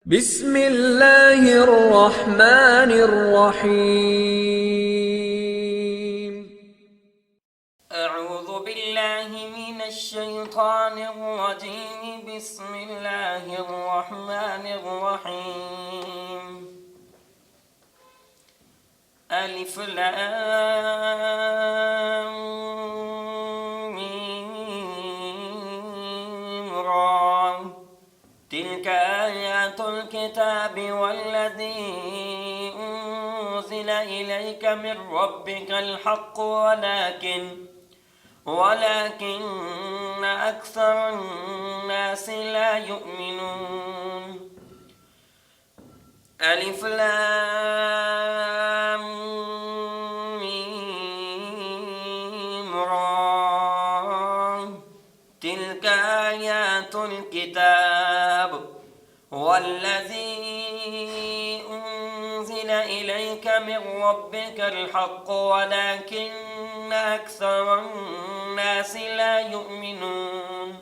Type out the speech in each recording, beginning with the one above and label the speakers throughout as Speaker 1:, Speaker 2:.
Speaker 1: بسم الله الرحمن الرحيم.
Speaker 2: أعوذ بالله من الشيطان الرجيم. بسم الله الرحمن الرحيم. ألف لام ميم را. تلك آيات الكتاب والذي أنزل إليك من ربك الحق ولكن أكثر الناس لا يؤمنون. ألف لام ميم را. تلك آيات الكتاب والذي أنزل إليك من ربك الحق ولكن أكثر الناس لا يؤمنون.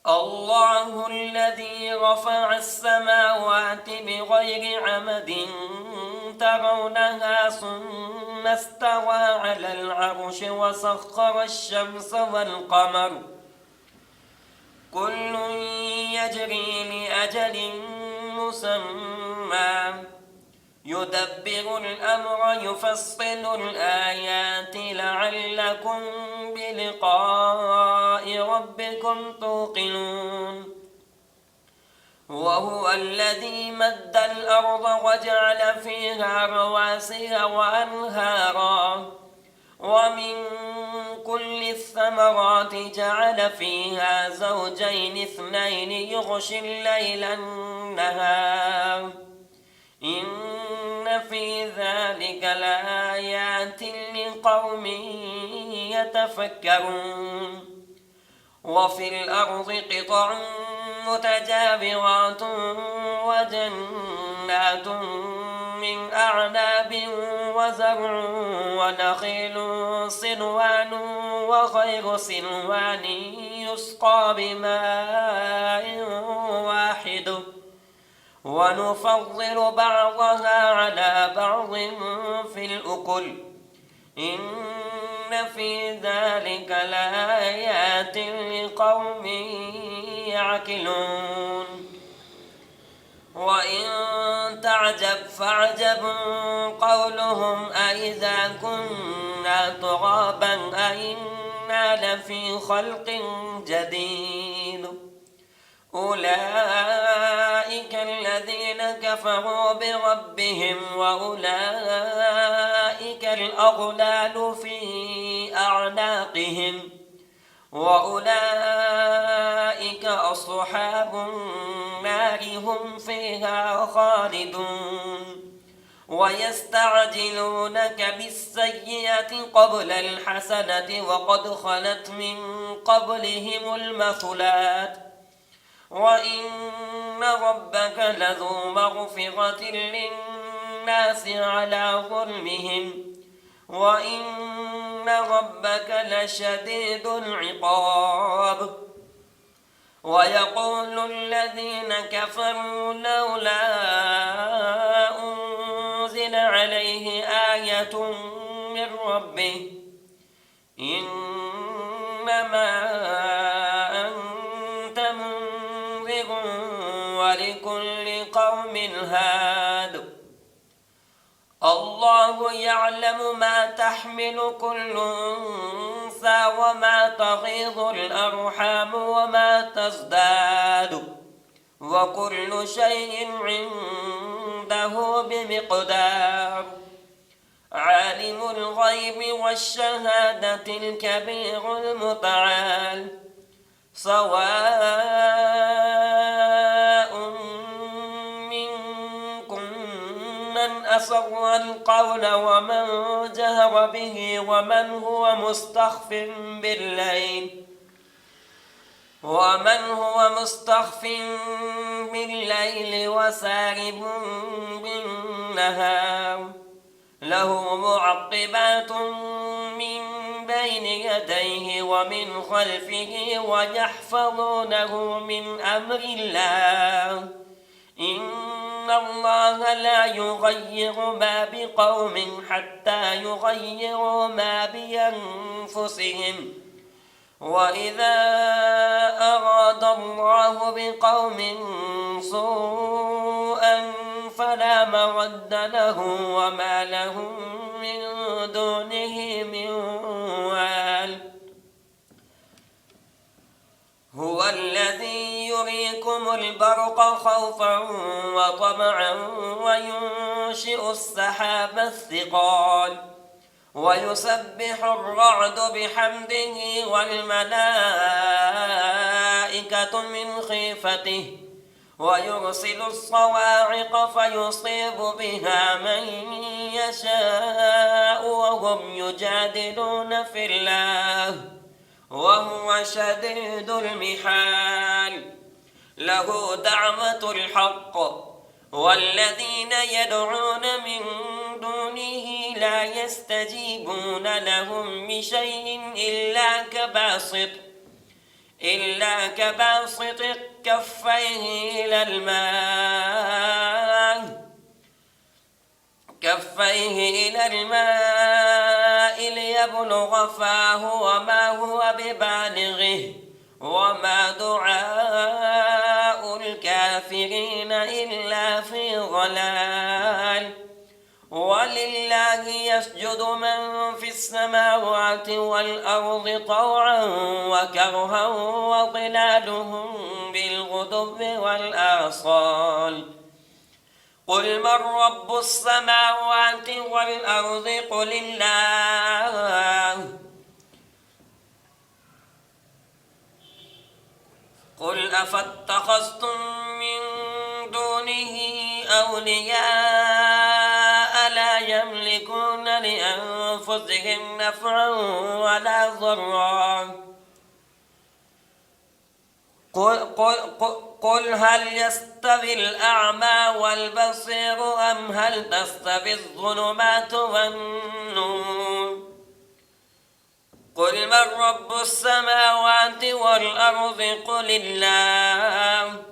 Speaker 2: الله الذي رفع السماوات بغير عمد ترونها ثم استوى على العرش وسخر الشمس والقمر كل يجري لأجل مسمى يدبر الأمر يفصل الآيات لعلكم بلقاء ربكم توقنون. وهو الذي مد الأرض وجعل فيها رواسي وأنهارا ومن كل الثمرات جعل فيها زوجين اثنين يغشي الليل النهار إن في ذلك لآيات لقوم يتفكرون. وفي الأرض قطع متجاورات وجنات من أعناب وزرع ونخيل صنوان وغير صنوان يسقى بماء واحد ونفضل بعضها على بعض في الأكل إن في ذلك لآيات لقوم يعقلون. وإن تعجب فعجب قولهم أإذا كنا ترابا أإنا لفي خلق جديد. أولئك الذين كفروا بربهم وأولئك الأغلال في أعناقهم وأولئك أصحاب النار هم فيها خالدون. ويستعجلونك بالسيئة قبل الحسنة وقد خلت من قبلهم المثلات وإن ربك لذو مغفرة للناس على ظلمهم وإن ربك لشديد العقاب. ويقول الذين كفروا لولا أنزل عليه آية من ربه إنما أنت منذر ولكل قوم هاد. الله يعلم ما تحمل كل أنثى وما تغيض الأرحام وما تزداد وكل شيء عنده بمقدار. عالم الغيب والشهادة الكبير المتعال سواء منكم من أسر القول ومن جهر به ومن هو مستخف بالليل وسارب بالنهار له معقبات من بين يديه ومن خلفه ويحفظونه من أمر الله الله لا يغير ما بقوم حتى يغيروا ما بأنفسهم وإذا أراد الله بقوم سوءا فلا مرد له وما لهم من دونه من وال هو الذي يريكم البرق خوفا وطمعا وينشئ السحاب الثقال ويسبح الرعد بحمده والملائكة من خيفته ويرسل الصواعق فيصيب بها من يشاء وهم يجادلون في الله وهو شديد المحال له دعوة الحق والذين يدعون من دونه لا يستجيبون لهم بشيء إلا كباسط كفيه إلى الماء ليبلغ فاه وما هو ببالغه وما دعاء الكافرين إلا في ضلال ولله يسجد من في السماوات والأرض طوعا وكرها وظلالهم بالغدو والآصال قل من رب السماوات والأرض قل الله قل أفاتخذتم من دونه أولياء لا يملكون لأنفسهم نفعا ولا ضرا قل هل يستوي الأعمى والبصير أم هل تستوي الظلمات والنور قل من رب السماوات والأرض قل الله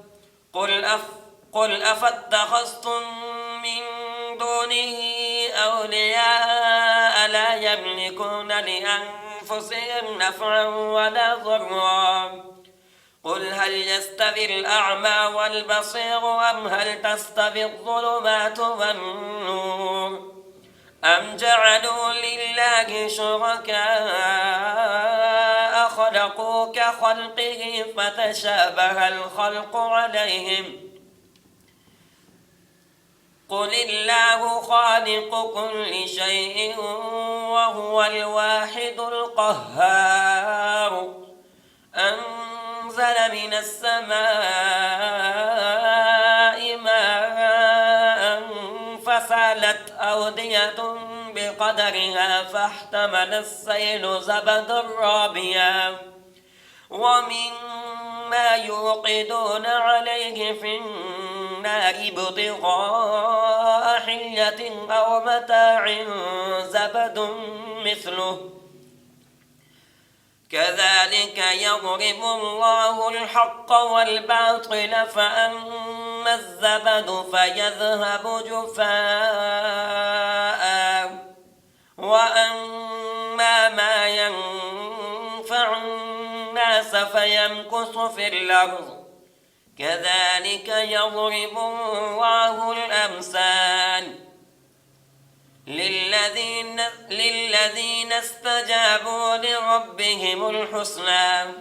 Speaker 2: قل أفاتخذتم من دونه أولياء لا يملكون لأنفسهم نفعا ولا ضرا قل هل يستوي الأعمى والبصير أم هل تستوي الظلمات والنور أم جعلوا لله شركاء خلقوا كخلقه فتشابه الخلق عليهم قل الله خالق كل شيء وهو الواحد القهار أنزل من السماء ماء فسالت أودية بقدرها فاحتمل السيل زبدا رابيا ومما يوقدون عليه في النار ابتغاء حلية أو متاع زبد مثله كذلك يضرب الله الحق والباطل فأما الزبد فيذهب جفاء وأما ما ينفع الناس فيمكث في الأرض كذلك يضرب الله الأمثال للذين استجابوا لربهم الحسنى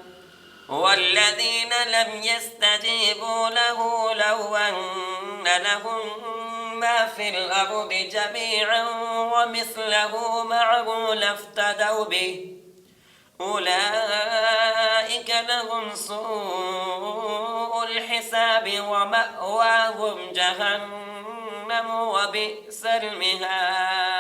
Speaker 2: والذين لم يستجيبوا له لو أن لهم ما في الأرض جميعا ومثله معه لافتدوا به أولئك لهم سوء الحساب ومأواهم جهنم وبئس المهاد